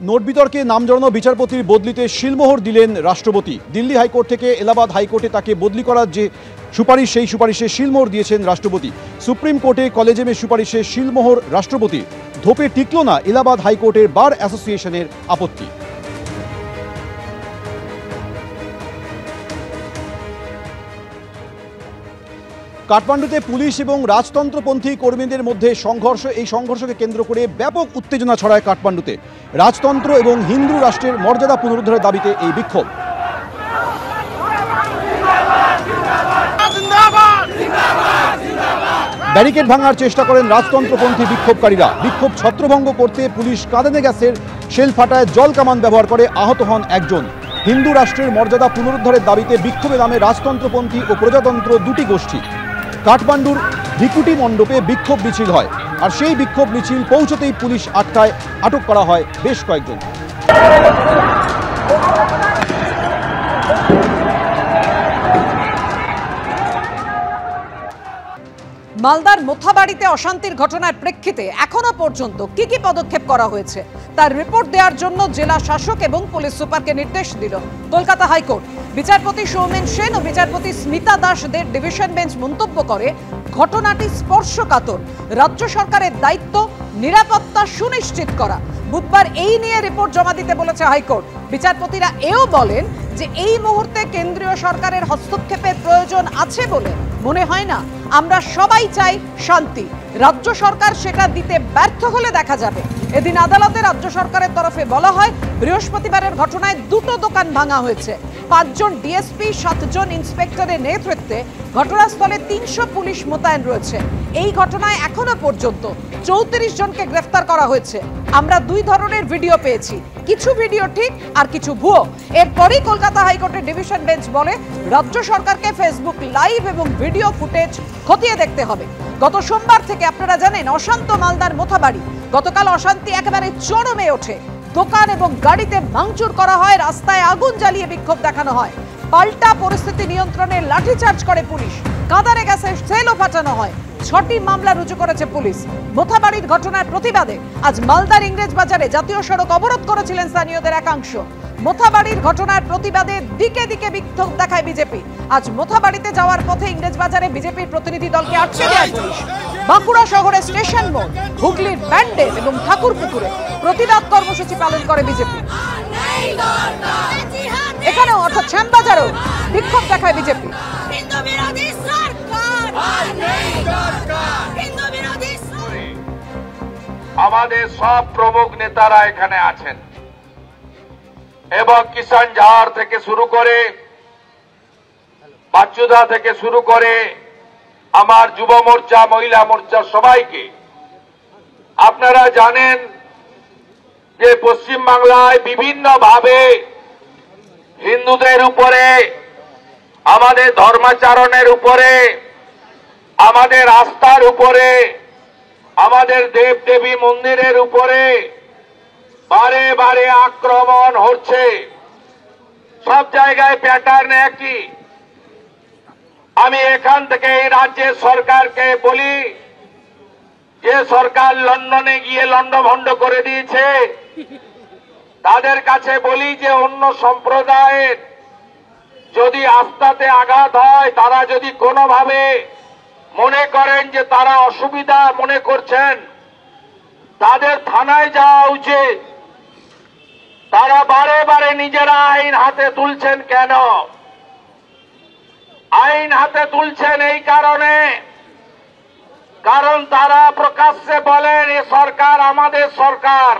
Note বিতর্কে নাম জড়ানো বিচারপতির বদলিতে শিলমোহর দিলেন রাষ্ট্রপতি। দিল্লি হাইকোর্ট থেকে এলাহাবাদ হাইকোর্টে তাকে বদলি করার যে সুপারিশ, সেই সুপারিশে শিলমোহর দিয়েছেন রাষ্ট্রপতি। সুপ্রিম কোর্টে কলেজিয়ামের সুপারিশে শিলমোহর রাষ্ট্রপতি। ধোপে টিকল না এলাহাবাদ হাইকোর্টের বার অ্যাসোসিয়েশনের আপত্তি। কাঠমান্ডুতে পুলিশ এবং রাজতন্ত্রপন্থী কর্মীদের মধ্যে সংঘর্ষ। এই সংঘর্ষকে কেন্দ্র করে ব্যাপক উত্তেজনা ছড়ায় কাঠমান্ডুতে। রাজতন্ত্র এবং হিন্দু রাষ্ট্রের মর্যাদা পুনরুদ্ধারের দাবিতে এই বিক্ষোভ। ব্যারিকেড ভাঙার চেষ্টা করেন রাজতন্ত্রপন্থী বিক্ষোভকারীরা। বিক্ষোভ ছত্রভঙ্গ করতে পুলিশ কাঁদানে গ্যাসের শেল ফাটায় জল কামান ব্যবহার করে। আহত হন একজন। হিন্দু রাষ্ট্রের মর্যাদা পুনরুদ্ধারের দাবিতে বিক্ষোভে নামে রাজতন্ত্রপন্থী ও প্রজাতন্ত্র দুটি গোষ্ঠী। কাঠমান্ডুর ভিকুটি মণ্ডপে বিক্ষোভ মিছিল হয়, আর সেই বিক্ষোভ মিছিল পৌঁছতেই পুলিশ আটক করা হয় বেশ কয়েকজন। মালদার মোথাবাড়িতে অশান্তির ঘটনার প্রেক্ষিতে এখনো পর্যন্ত কি কি পদক্ষেপ করা হয়েছে তার রিপোর্ট দেওয়ার জন্য জেলা শাসক এবং পুলিশ সুপারকে নির্দেশ দিল কলকাতা হাইকোর্ট। বিচারপতি সৌমেন সেন ও বিচারপতি স্মিতা দাসদের ডিভিশন বেঞ্চ মন্তব্য করে, ঘটনাটি স্পর্শকাতর। রাজ্য সরকারের দায়িত্ব নিরাপত্তা সুনিশ্চিত করা। বুধবার এই নিয়ে রিপোর্ট জমা দিতে বলেছে হাইকোর্ট। বিচারপতিরা এও বলেন যে এই মুহূর্তে কেন্দ্রীয় সরকারের হস্তক্ষেপের প্রয়োজন আছে বলে মনে হয় না। আমরা সবাই চাই শান্তি। রাজ্য সরকার সেটা দিতে ব্যর্থ হলে দেখা যাবে। এদিন আদালতে রাজ্য সরকারের তরফে বলা হয়, বৃহস্পতিবারের ঘটনায় দুটো দোকান ভাঙা হয়েছে। 5 জন ডিএসপি, 7 জন ইন্সপেক্টরের নেতৃত্বে ঘটনাস্থলে 300 পুলিশ মোতায়েন রয়েছে। এই ঘটনায় এখনো পর্যন্ত 34 জনকে গ্রেফতার করা হয়েছে। আমরা 2 ধরনের ভিডিও পেয়েছি, কিছু ভিডিও ঠিক আর কিছু ভুয়ো। এরপরই কলকাতা হাইকোর্টের ডিভিশন বেঞ্চ বলে, রাজ্য সরকারকে ফেসবুক লাইভ এবং ভিডিও ফুটেজ খতিয়ে দেখতে হবে। গত সোমবার থেকে আপনারা জানেন অশান্ত মালদার মোথাবাড়ি। গতকাল অশান্তি একেবারে চরমে ওঠে। দোকান এবং গাড়িতে ভাঙচুর করা হয়, রাস্তায় আগুন জ্বালিয়ে বিক্ষোভ দেখানো হয়। পাল্টা পরিস্থিতি নিয়ন্ত্রণে লাঠিচার্জ করে পুলিশ। কাঁদানে গ্যাসের সেলও ফাটানো হয়। 6টি মামলা রুজু করেছে পুলিশ। মোথাবাড়ির ঘটনার প্রতিবাদে আজ মালদার ইংরেজ বাজারে জাতীয় সড়ক অবরোধ করেছিলেন স্থানীয়দের একাংশ। মোথাবাড়ির ঘটনার প্রতিবাদে দিকে দিকে বিক্ষোভ দেখায় বিজেপি। আজ মোথাবাড়িতে যাওয়ার পথে ইংরেজ বাজারে বিজেপির প্রতিনিধি দলকে আটকে দেয় পুলিশ। বাঁকুড়া শহরে স্টেশন মোড়, হুগলির ব্যান্ডেল এবং ঠাকুরপুকুরে প্রতিবাদ কর্মসূচি পালন করে বিজেপি। এখানেও অর্থাৎ শ্যামবাজারেও বিক্ষোভ দেখায় বিজেপি। আমাদের সব প্রমুখ নেতারা এখানে আছেন এবং কিষাণ ঝাড় থেকে শুরু করে, বাচ্চুদা থেকে শুরু করে, আমার যুব মোর্চা, মহিলা মোর্চা, সবাইকে আপনারা জানেন যে পশ্চিম বাংলায় বিভিন্ন ভাবে হিন্দুদের উপরে, আমাদের ধর্মাচরণের উপরে, আমাদের আস্থার উপরে, আমাদের দেব দেবী মন্দিরের উপরে বারে বারে আক্রমণ হচ্ছে। সব জায়গায় প্যাটার্ন একই। আমি এখান থেকে এই রাজ্যের সরকারকে বলি, যে সরকার লন্ডনে গিয়ে লন্ডভন্ড করে দিয়েছে, তাদের কাছে বলি যে অন্য সম্প্রদায়ের যদি আস্থাতে আঘাত হয়, তারা যদি কোনোভাবে মনে করেন যে তারা অসুবিধা মনে করছেন, তাদের থানায় যাওয়া উচিত। তারা বারে বারে নিজেরা আইন হাতে তুলছেন কেন? আইন হাতে তুলছেন এই কারণে, কারণ তারা প্রকাশ্যে বলেন এ সরকার আমাদের সরকার।